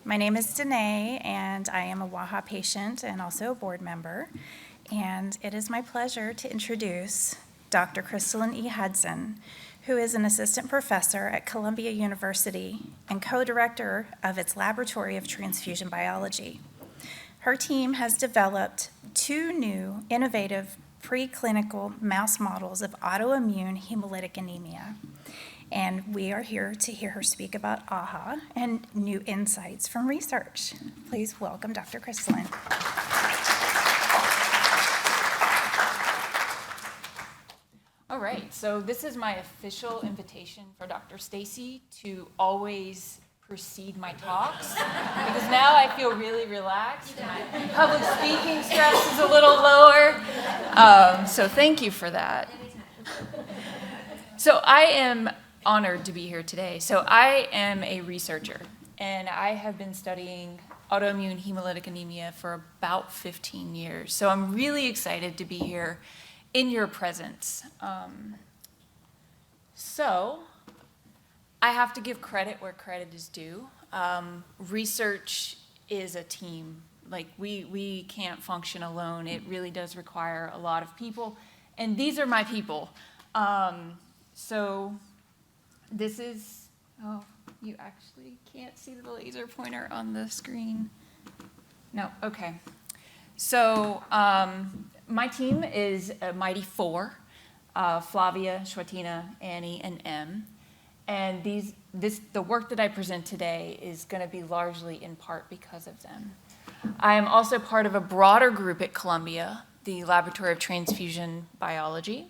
My name is Danae, and I am a wAIHA patient and also a board member. And it is my pleasure to introduce Dr. Krystalyn E. Hudson, who is an assistant professor at Columbia University and co-director of its Laboratory of Transfusion Biology. Her team has developed 2 new innovative preclinical mouse models of autoimmune hemolytic anemia. And we are here to hear her speak about AIHA and new insights from research. Please welcome Dr. Krystalyn. All right, so this is my official invitation for Dr. Stacy to always precede my talks, because now I feel really relaxed. My public speaking stress is a little lower, so thank you for that. So I am honored to be here today. So I am a researcher, and I have been studying autoimmune hemolytic anemia for about 15 years. So I'm really excited to be here in your presence. So I have to give credit where credit is due. Research is a team. Like we can't function alone. It really does require a lot of people, and these are my people. So this is, oh, you actually can't see the laser pointer on the screen. No, okay. So my team is a mighty 4, Flavia, Shwatina, Annie, and Em. And the work that I present today is going to be largely in part because of them. I am also part of a broader group at Columbia, the Laboratory of Transfusion Biology.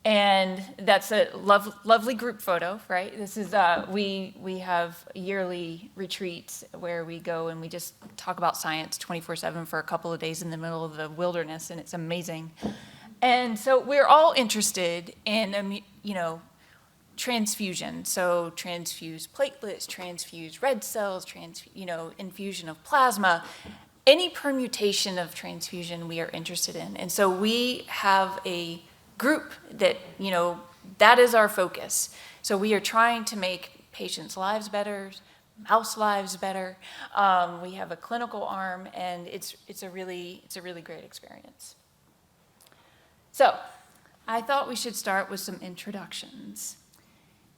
And that's a lovely group photo, right? This is, we have yearly retreats where we go and we just talk about science 24/7 for a couple of days in the middle of the wilderness, and it's amazing. And so we're all interested in, transfusion. So transfuse platelets, transfuse red cells, infusion of plasma. Any permutation of transfusion we are interested in. And so we have a group that, that is our focus. So we are trying to make patients' lives better, mouse lives better. We have a clinical arm, and it's a really great experience. So I thought we should start with some introductions.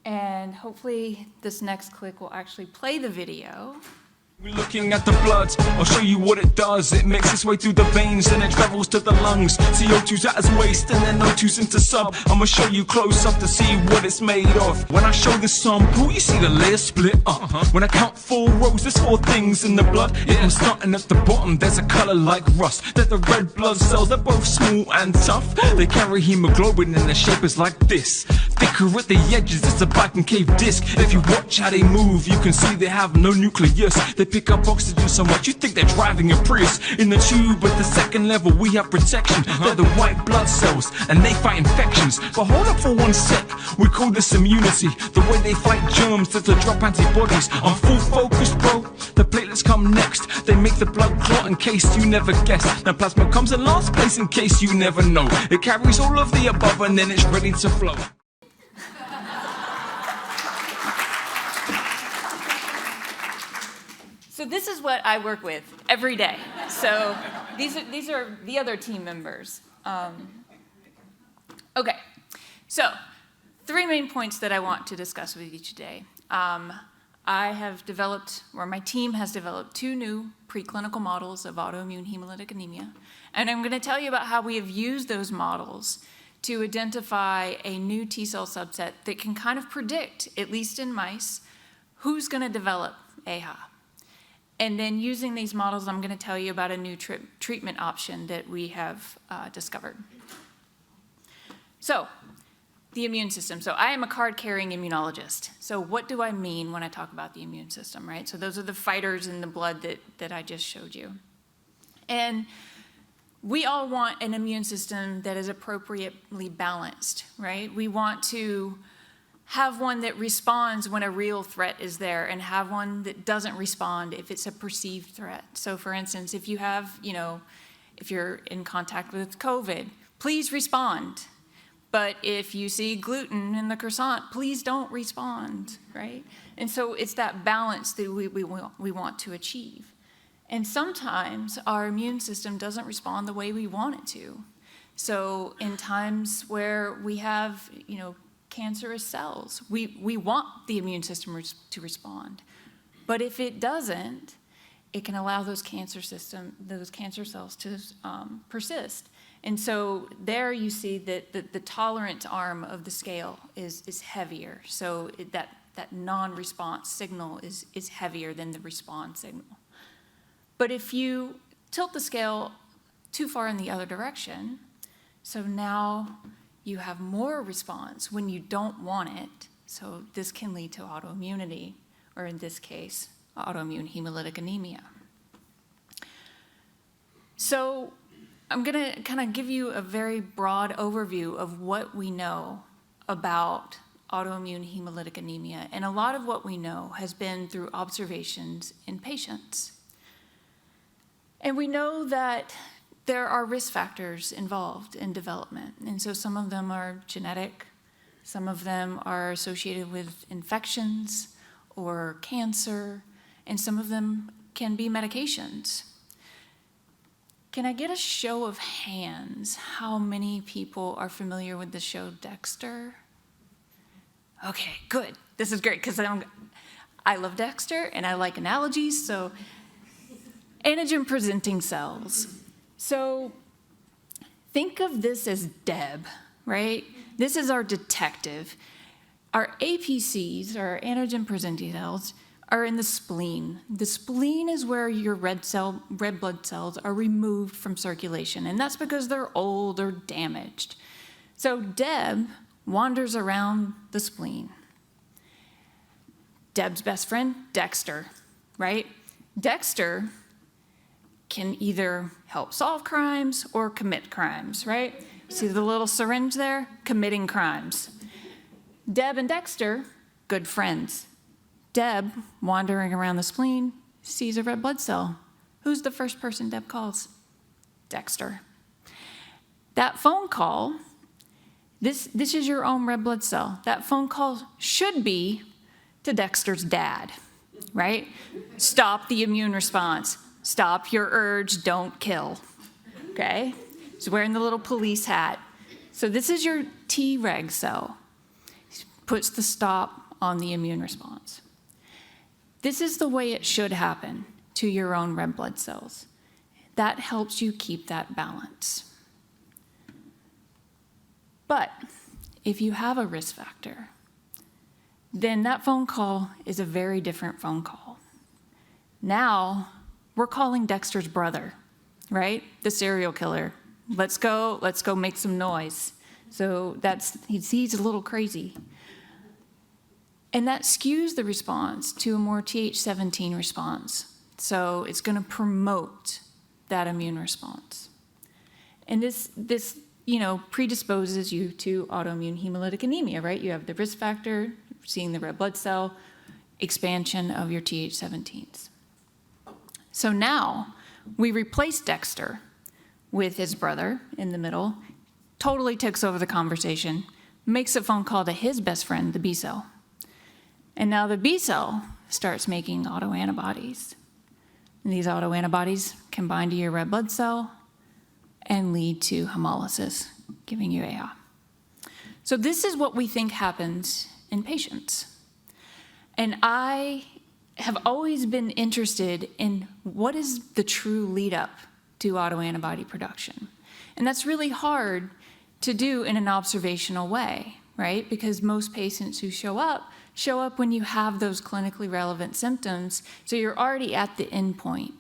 And hopefully this next click will actually play the video. We're looking at the blood, I'll show you what it does. It makes its way through the veins and it travels to the lungs. CO2's out as waste and then O2's into sub. I'ma show you close up to see what it's made of. When I show the sample, you see the layer split up. When I count 4 rows, there's 4 things in the blood. And starting at the bottom, there's a color like rust. There's the red blood cells, they're both small and tough. They carry hemoglobin and the shape is like this. Thicker at the edges, it's a bicconcave disc. If you watch how they move, you can see they have no nucleus. They pick up oxygen so much you think they're driving a Prius. In the tube at the second level we have protection. They're the white blood cells and they fight infections. But hold up for one sec, we call this immunity. The way they fight germs to drop antibodies. I'm full focus, bro. The platelets come next. They make the blood clot in case you never guessed. Now plasma comes in last place in case you never know. It carries all of the above and then it's ready to flow. So this is what I work with every day. So these are the other team members. Okay, so 3 main points that I want to discuss with you today. My team has developed 2 new preclinical models of autoimmune hemolytic anemia. And I'm gonna tell you about how we have used those models to identify a new T-cell subset that can kind of predict, at least in mice, who's gonna develop AIHA. And then using these models, I'm going to tell you about a new treatment option that we have discovered. So, the immune system. So I am a card-carrying immunologist. So what do I mean when I talk about the immune system, right? So those are the fighters in the blood that I just showed you. And we all want an immune system that is appropriately balanced, right? We want to have one that responds when a real threat is there and have one that doesn't respond if it's a perceived threat. So for instance, if you have, if you're in contact with COVID, please respond. But if you see gluten in the croissant, please don't respond, right? And so it's that balance that we want to achieve. And sometimes our immune system doesn't respond the way we want it to. So in times where we have, cancerous cells, we want the immune system to respond. But if it doesn't, it can allow those cancer cells to persist. And so there you see that the tolerance arm of the scale is heavier. So that non-response signal is heavier than the response signal. But if you tilt the scale too far in the other direction, so now you have more response when you don't want it. So this can lead to autoimmunity, or in this case, autoimmune hemolytic anemia. So I'm going to kind of give you a very broad overview of what we know about autoimmune hemolytic anemia. And a lot of what we know has been through observations in patients. And we know that there are risk factors involved in development. And so some of them are genetic, some of them are associated with infections or cancer, and some of them can be medications. Can I get a show of hands how many people are familiar with the show Dexter? Okay, good. This is great because I love Dexter and I like analogies. So antigen presenting cells. So think of this as Deb, right? This is our detective. Our APCs, our antigen presenting cells, are in the spleen. The spleen is where your red blood cells are removed from circulation, and that's because they're old or damaged. So Deb wanders around the spleen. Deb's best friend, Dexter, right? Dexter can either help solve crimes or commit crimes, right? See the little syringe there? Committing crimes. Deb and Dexter, good friends. Deb, wandering around the spleen, sees a red blood cell. Who's the first person Deb calls? Dexter. That phone call, this is your own red blood cell. That phone call should be to Dexter's dad, right? Stop the immune response. Stop your urge, don't kill, okay? He's wearing the little police hat. So this is your Treg cell. Puts the stop on the immune response. This is the way it should happen to your own red blood cells. That helps you keep that balance. But if you have a risk factor, then that phone call is a very different phone call. Now, we're calling Dexter's brother, right? The serial killer. Let's go make some noise. So he's a little crazy. And that skews the response to a more Th17 response. So it's going to promote that immune response. And this predisposes you to autoimmune hemolytic anemia, right? You have the risk factor, seeing the red blood cell, expansion of your Th17s. So now we replace Dexter with his brother in the middle, totally takes over the conversation, makes a phone call to his best friend, the B cell. And now the B cell starts making autoantibodies. And these autoantibodies can bind to your red blood cell and lead to hemolysis, giving you AIHA. So this is what we think happens in patients. And I have always been interested in what is the true lead up to autoantibody production. And that's really hard to do in an observational way, right? Because most patients who show up when you have those clinically relevant symptoms, so you're already at the end point.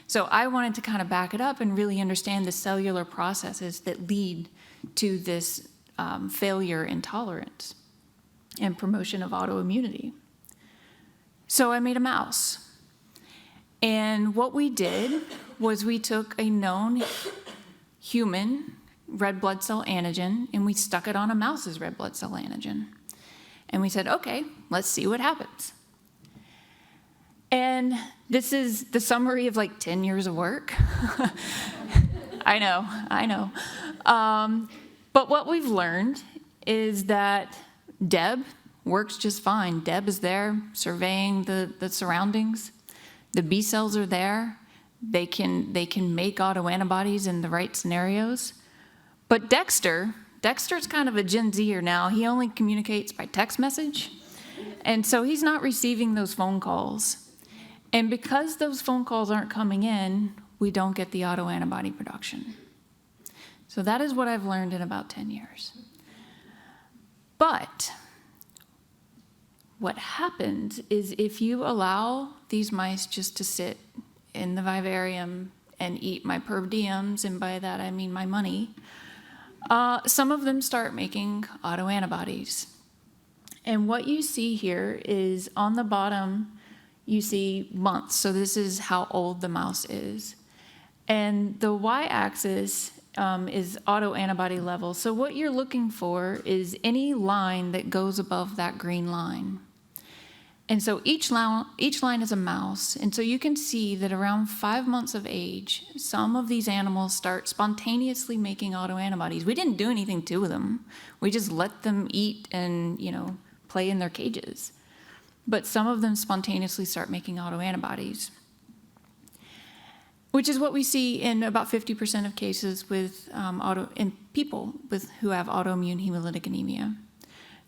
So I wanted to kind of back it up and really understand the cellular processes that lead to this failure in tolerance and promotion of autoimmunity. So I made a mouse. And what we did was we took a known human red blood cell antigen and we stuck it on a mouse's red blood cell antigen. And we said, okay, let's see what happens. And this is the summary of like 10 years of work. I know. But what we've learned is that Deb works just fine. Deb is there surveying the surroundings. The B cells are there. They can make autoantibodies in the right scenarios. But Dexter's kind of a Gen Zer now. He only communicates by text message. And so he's not receiving those phone calls. And because those phone calls aren't coming in, we don't get the autoantibody production. So that is what I've learned in about 10 years. But what happens is if you allow these mice just to sit in the vivarium and eat my per diems, and by that I mean my money, some of them start making autoantibodies. And what you see here is on the bottom, you see months. So this is how old the mouse is. And the y-axis is autoantibody level. So what you're looking for is any line that goes above that green line. And so each line is a mouse. And so you can see that around 5 months of age, some of these animals start spontaneously making autoantibodies. We didn't do anything to them. We just let them eat and, play in their cages. But some of them spontaneously start making autoantibodies, which is what we see in about 50% of cases with in people who have autoimmune hemolytic anemia.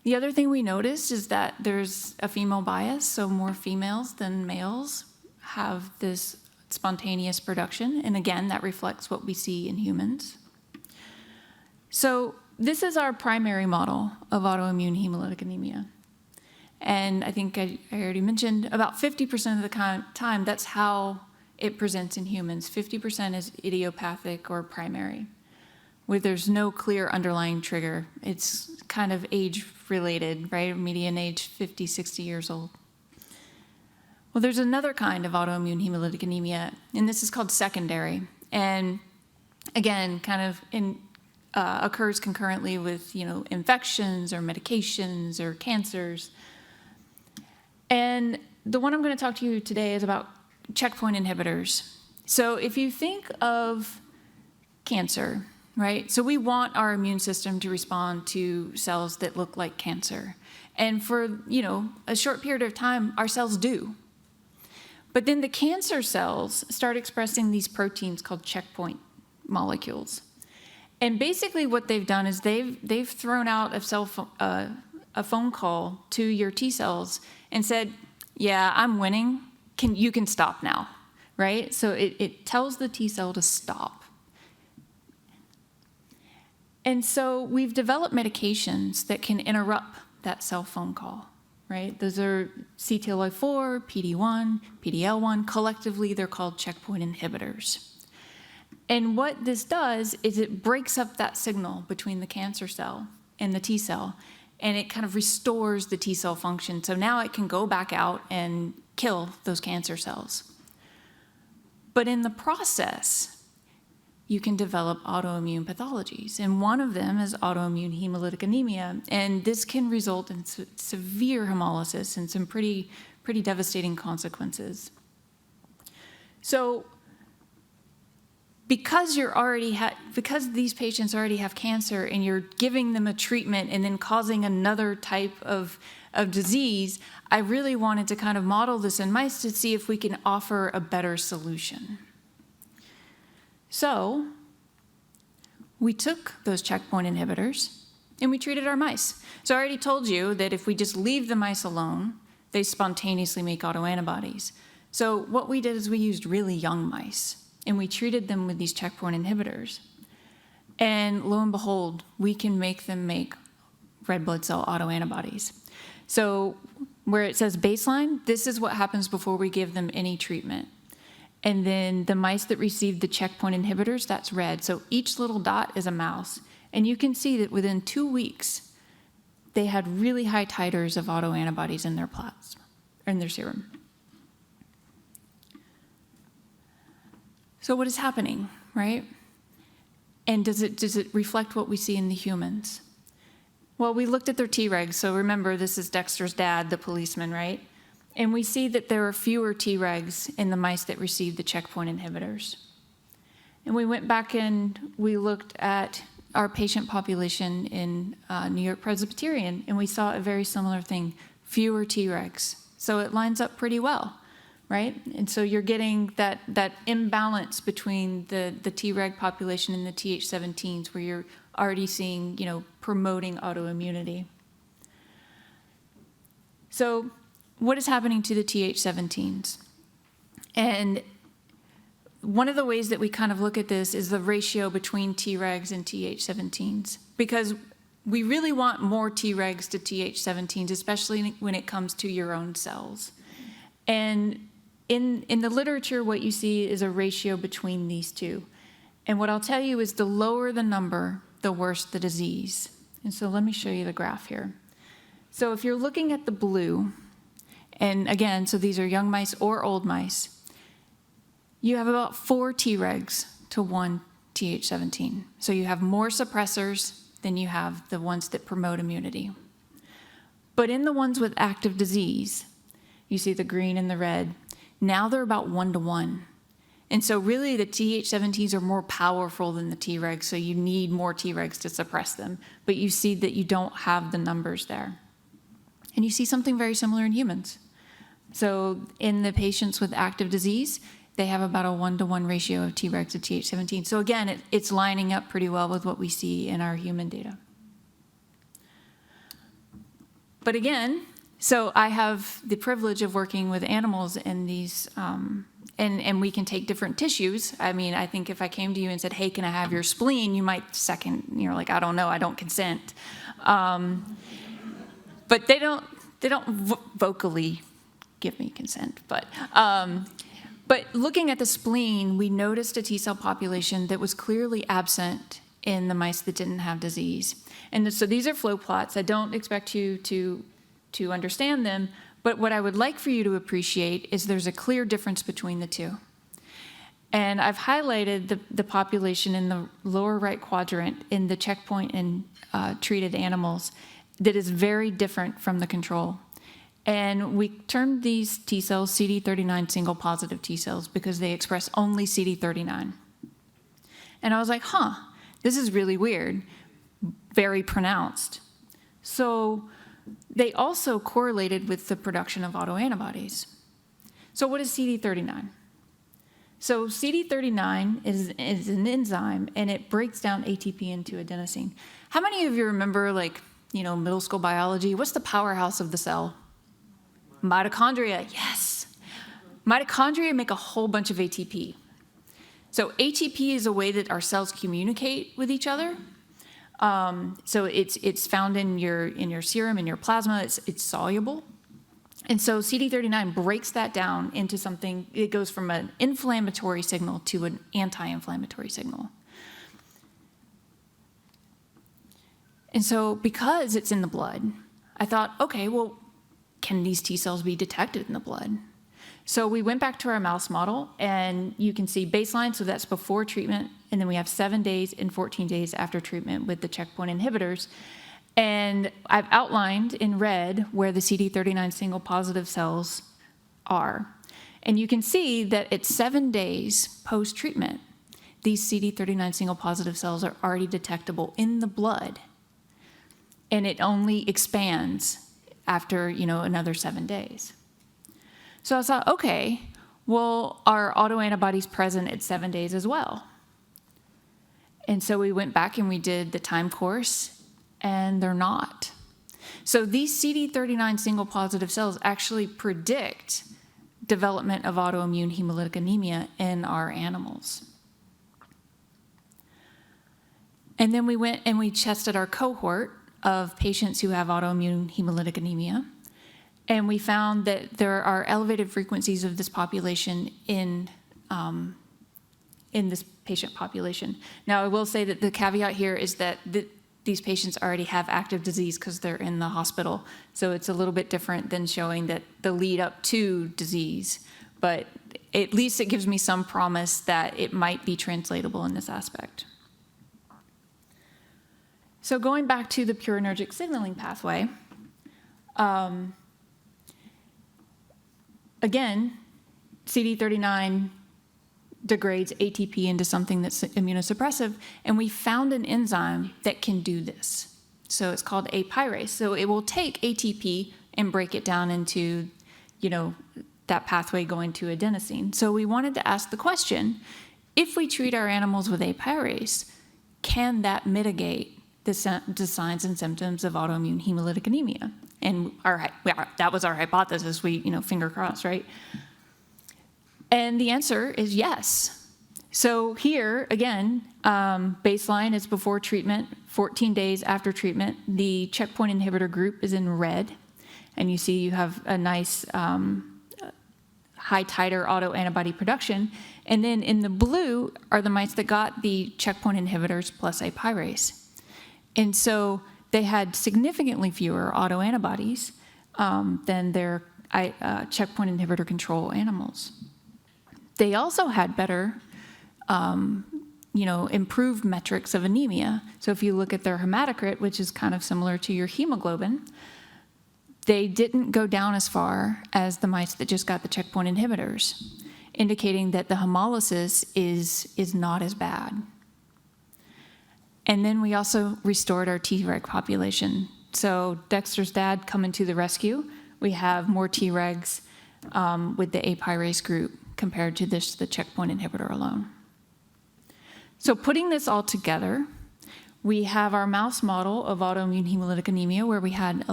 The other thing we noticed is that there's a female bias, so more females than males have this spontaneous production, and again, that reflects what we see in humans. So this is our primary model of autoimmune hemolytic anemia. And I think I already mentioned about 50% of the time, that's how it presents in humans. 50% is idiopathic or primary, where there's no clear underlying trigger. It's kind of age-related, right? Median age 50, 60 years old. Well, there's another kind of autoimmune hemolytic anemia, and this is called secondary. And again, kind of occurs concurrently with, infections or medications or cancers. And the one I'm going to talk to you today is about checkpoint inhibitors. So if you think of cancer, right? So we want our immune system to respond to cells that look like cancer. And for, a short period of time, our cells do. But then the cancer cells start expressing these proteins called checkpoint molecules. And basically what they've done is they've thrown out a phone call to your T cells and said, yeah, I'm winning. You can stop now, right? So it tells the T cell to stop. And so we've developed medications that can interrupt that cell phone call, right? Those are CTLA-4, PD-1, PD-L1. Collectively, they're called checkpoint inhibitors. And what this does is it breaks up that signal between the cancer cell and the T cell, and it kind of restores the T cell function. So now it can go back out and kill those cancer cells. But in the process, you can develop autoimmune pathologies. And one of them is autoimmune hemolytic anemia. And this can result in severe hemolysis and some pretty devastating consequences. So because these patients already have cancer and you're giving them a treatment and then causing another type of disease, I really wanted to kind of model this in mice to see if we can offer a better solution. So we took those checkpoint inhibitors and we treated our mice. So I already told you that if we just leave the mice alone, they spontaneously make autoantibodies. So what we did is we used really young mice and we treated them with these checkpoint inhibitors. And lo and behold, we can make them make red blood cell autoantibodies. So where it says baseline, this is what happens before we give them any treatment. And then the mice that received the checkpoint inhibitors, that's red. So each little dot is a mouse. And you can see that within 2 weeks, they had really high titers of autoantibodies in their plasma, or in their serum. So what is happening, right? And does it reflect what we see in the humans? Well, we looked at their Tregs. So remember, this is Dexter's dad, the policeman, right? And we see that there are fewer Tregs in the mice that received the checkpoint inhibitors. And we went back and we looked at our patient population in New York Presbyterian, and we saw a very similar thing, fewer Tregs. So it lines up pretty well, right? And so you're getting that imbalance between the Treg population and the Th17s, where you're already seeing, promoting autoimmunity. So what is happening to the Th17s? And one of the ways that we kind of look at this is the ratio between Tregs and Th17s, because we really want more Tregs to Th17s, especially when it comes to your own cells. And in the literature, what you see is a ratio between these two. And what I'll tell you is the lower the number, the worse the disease. And so let me show you the graph here. So if you're looking at the blue, and again, so these are young mice or old mice, you have about 4 Tregs to 1 Th17. So you have more suppressors than you have the ones that promote immunity. But in the ones with active disease, you see the green and the red, now they're about 1 to 1. And so really the Th17s are more powerful than the Tregs, so you need more Tregs to suppress them. But you see that you don't have the numbers there. And you see something very similar in humans. So in the patients with active disease, they have about a 1 to 1 ratio of Tregs to Th17. So again, it's lining up pretty well with what we see in our human data. But again, so I have the privilege of working with animals in these, and we can take different tissues. I mean, I think if I came to you and said, hey, can I have your spleen? You might you're like, I don't know, I don't consent. But they don't vocally give me consent, but looking at the spleen, we noticed a T cell population that was clearly absent in the mice that didn't have disease. And so these are flow plots. I don't expect you to understand them, but what I would like for you to appreciate is there's a clear difference between the two. And I've highlighted the population in the lower right quadrant in the checkpoint and treated animals that is very different from the control. And we termed these T cells CD39 single positive T cells because they express only CD39. And I was like, this is really weird, very pronounced. So they also correlated with the production of autoantibodies. So what is CD39? So CD39 is an enzyme, and it breaks down ATP into adenosine. How many of you remember, middle school biology? What's the powerhouse of the cell? Mitochondria, yes. Mitochondria make a whole bunch of ATP. So ATP is a way that our cells communicate with each other. So it's found in your serum, in your plasma. It's soluble. And so CD39 breaks that down into something. It goes from an inflammatory signal to an anti-inflammatory signal. And so because it's in the blood, I thought, okay, well, can these T cells be detected in the blood? So we went back to our mouse model, and you can see baseline, so that's before treatment, and then we have 7 days and 14 days after treatment with the checkpoint inhibitors. And I've outlined in red where the CD39 single positive cells are. And you can see that at 7 days post-treatment, these CD39 single positive cells are already detectable in the blood. And it only expands after, another 7 days. So I thought, okay, well, are autoantibodies present at 7 days as well? And so we went back and we did the time course, and they're not. So these CD39 single positive cells actually predict development of autoimmune hemolytic anemia in our animals. And then we went and we tested our cohort of patients who have autoimmune hemolytic anemia, and we found that there are elevated frequencies of this population in this patient population. Now, I will say that the caveat here is that these patients already have active disease because they're in the hospital, so it's a little bit different than showing that the lead up to disease, but at least it gives me some promise that it might be translatable in this aspect. So going back to the purinergic signaling pathway, again, CD39 degrades ATP into something that's immunosuppressive, and we found an enzyme that can do this. So it's called apyrase. So it will take ATP and break it down into, that pathway going to adenosine. So we wanted to ask the question, if we treat our animals with apyrase, can that mitigate the signs and symptoms of autoimmune hemolytic anemia? And that was our hypothesis. We, finger crossed, right? And the answer is yes. So here, again, baseline is before treatment, 14 days after treatment. The checkpoint inhibitor group is in red. And you see you have a nice high titer autoantibody production. And then in the blue are the mice that got the checkpoint inhibitors plus apyrase. And so they had significantly fewer autoantibodies than their checkpoint inhibitor control animals. They also had better, improved metrics of anemia. So if you look at their hematocrit, which is kind of similar to your hemoglobin, they didn't go down as far as the mice that just got the checkpoint inhibitors, indicating that the hemolysis is not as bad. And then we also restored our Treg population. So Dexter's dad coming to the rescue. We have more Tregs with the apyrase group compared to the checkpoint inhibitor alone. So putting this all together, we have our mouse model of autoimmune hemolytic anemia where we had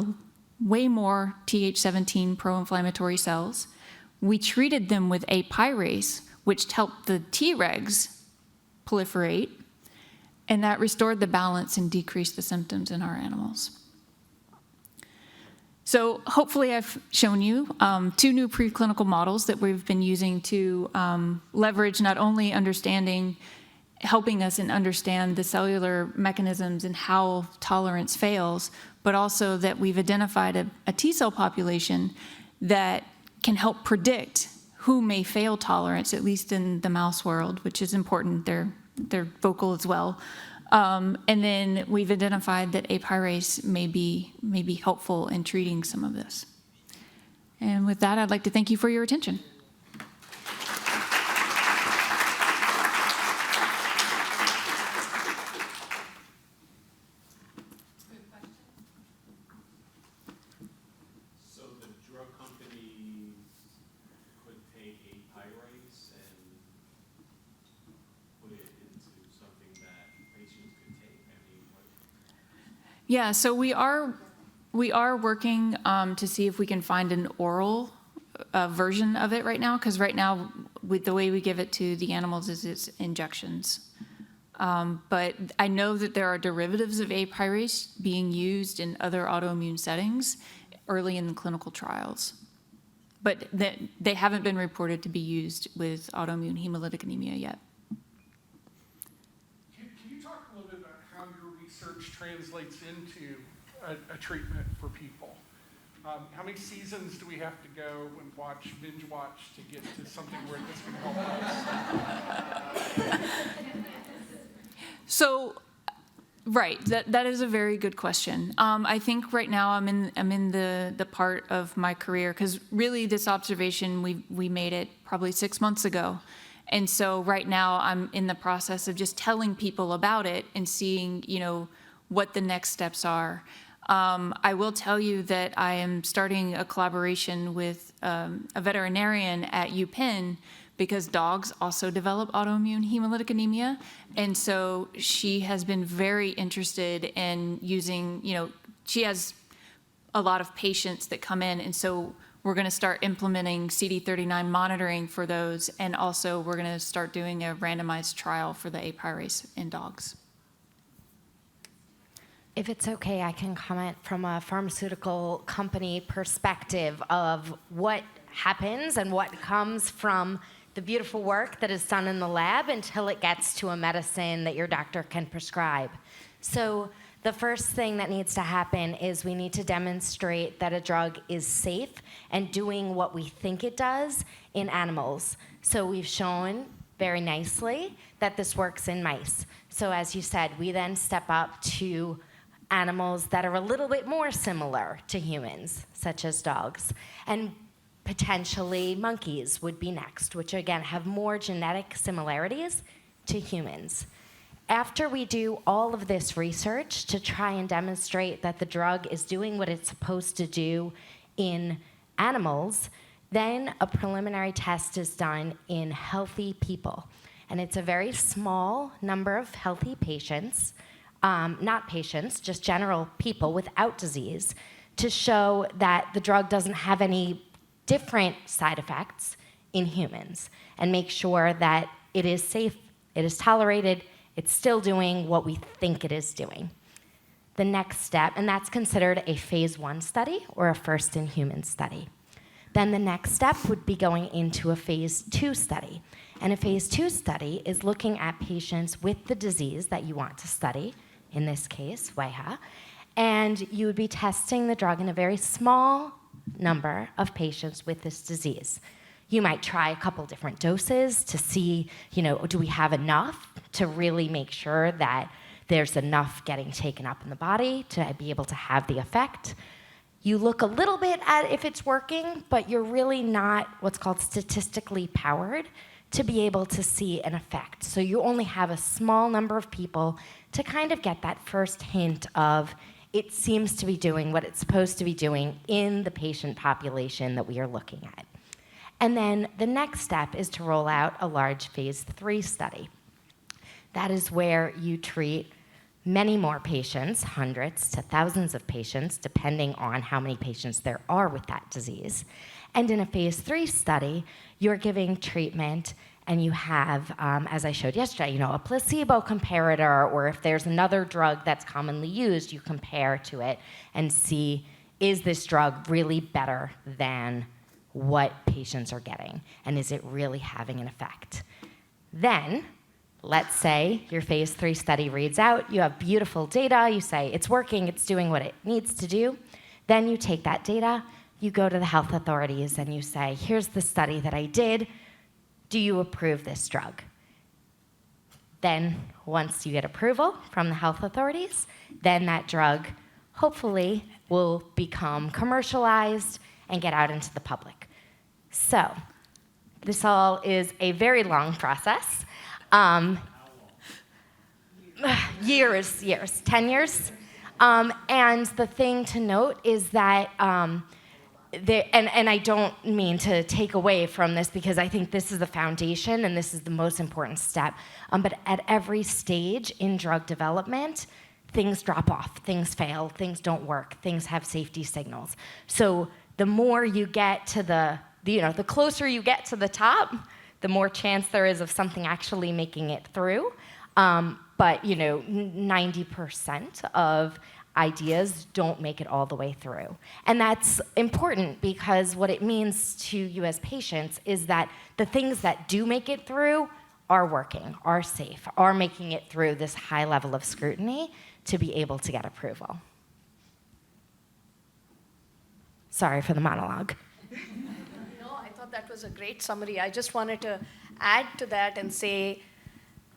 way more Th17 pro-inflammatory cells. We treated them with apyrase, which helped the Tregs proliferate, and that restored the balance and decreased the symptoms in our animals. So hopefully I've shown you 2 new preclinical models that we've been using to leverage not only helping us understand the cellular mechanisms and how tolerance fails, but also that we've identified a T cell population that can help predict who may fail tolerance, at least in the mouse world, which is important. They're vocal as well. And then we've identified that apyrase may be helpful in treating some of this. And with that, I'd like to thank you for your attention. So the drug companies could take apyrase and put it into something that patients could take? Yeah, so we are working to see if we can find an oral version of it right now, because right now, with the way we give it to the animals is it's injections. But I know that there are derivatives of apyrase being used in other autoimmune settings early in the clinical trials. But they haven't been reported to be used with autoimmune hemolytic anemia yet. Can you talk a little bit about how your research translates into a treatment for people? How many seasons do we have to go and binge watch to get to something where this can help us? So, right, that is a very good question. I think right now I'm in the part of my career, because really this observation, we made it probably 6 months ago. And so right now I'm in the process of just telling people about it and seeing, what the next steps are. I will tell you that I am starting a collaboration with a veterinarian at UPenn, because dogs also develop autoimmune hemolytic anemia. And so she has been very interested in using, she has a lot of patients that come in. And so we're going to start implementing CD39 monitoring for those. And also we're going to start doing a randomized trial for the apyrase in dogs. If it's okay, I can comment from a pharmaceutical company perspective of what happens and what comes from the beautiful work that is done in the lab until it gets to a medicine that your doctor can prescribe. So the first thing that needs to happen is we need to demonstrate that a drug is safe and doing what we think it does in animals. So we've shown very nicely that this works in mice. So as you said, we then step up to animals that are a little bit more similar to humans, such as dogs. And potentially monkeys would be next, which again have more genetic similarities to humans. After we do all of this research to try and demonstrate that the drug is doing what it's supposed to do in animals, then a preliminary test is done in healthy people. And it's a very small number of healthy patients, not patients, just general people without disease, to show that the drug doesn't have any different side effects in humans, and make sure that it is safe, it is tolerated, it's still doing what we think it is doing. The next step, and that's considered a phase 1 study or a first-in-human study. Then the next step would be going into a phase 2 study. And a phase 2 study is looking at patients with the disease that you want to study, in this case, wAIHA, and you would be testing the drug in a very small number of patients with this disease. You might try a couple different doses to see, do we have enough to really make sure that there's enough getting taken up in the body to be able to have the effect. You look a little bit at if it's working, but you're really not what's called statistically powered to be able to see an effect. So you only have a small number of people to kind of get that first hint of it seems to be doing what it's supposed to be doing in the patient population that we are looking at. And then the next step is to roll out a large phase 3 study. That is where you treat many more patients, hundreds to thousands of patients, depending on how many patients there are with that disease. And in a phase 3 study, you're giving treatment and you have, as I showed yesterday, a placebo comparator, or if there's another drug that's commonly used, you compare to it and see, is this drug really better than what patients are getting? And is it really having an effect? Then, let's say your phase 3 study reads out, you have beautiful data, you say it's working, it's doing what it needs to do. Then you take that data, you go to the health authorities and you say, here's the study that I did, do you approve this drug? Then, once you get approval from the health authorities, then that drug hopefully will become commercialized and get out into the public. So, this all is a very long process. Years, 10 years. And the thing to note is that, and I don't mean to take away from this because I think this is the foundation and this is the most important step, but at every stage in drug development, things drop off, things fail, things don't work, things have safety signals. So the more you get to the closer you get to the top, the more chance there is of something actually making it through. But 90% of ideas don't make it all the way through. And that's important because what it means to you as patients is that the things that do make it through are working, are safe, are making it through this high level of scrutiny to be able to get approval. Sorry for the monologue. No, I thought that was a great summary. I just wanted to add to that and say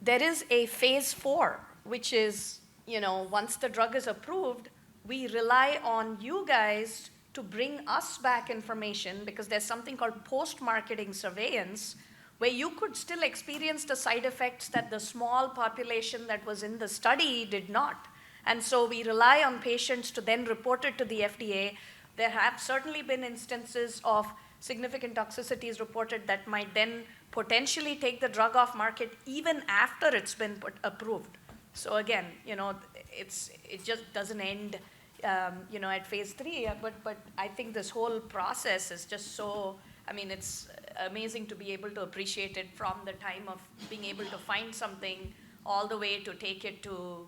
there is a phase 4, which is, once the drug is approved, we rely on you guys to bring us back information because there's something called post-marketing surveillance where you could still experience the side effects that the small population that was in the study did not. And so we rely on patients to then report it to the FDA. There have certainly been instances of significant toxicities reported that might then potentially take the drug off market even after it's been approved. So again, it just doesn't end, at phase 3. But I think this whole process is just so. It's amazing to be able to appreciate it from the time of being able to find something all the way to take it to,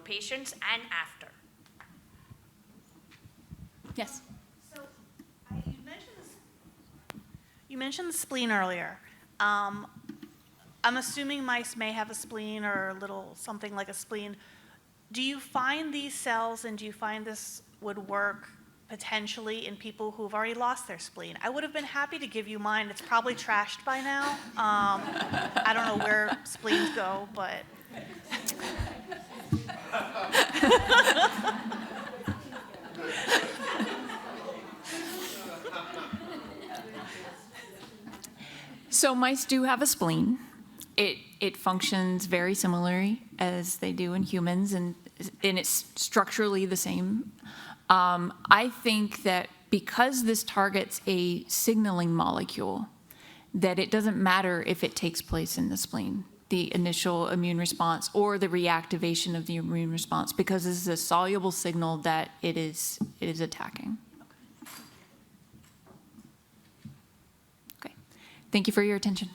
patients and after. Yes. So you mentioned the spleen earlier. I'm assuming mice may have a spleen or a little something like a spleen. Do you find these cells and do you find this would work potentially in people who've already lost their spleen? I would have been happy to give you mine. It's probably trashed by now. I don't know where spleens go, but. So mice do have a spleen. It functions very similarly as they do in humans, and it's structurally the same. I think that because this targets a signaling molecule, that it doesn't matter if it takes place in the spleen, the initial immune response or the reactivation of the immune response, because this is a soluble signal that it is attacking. Okay. Thank you for your attention.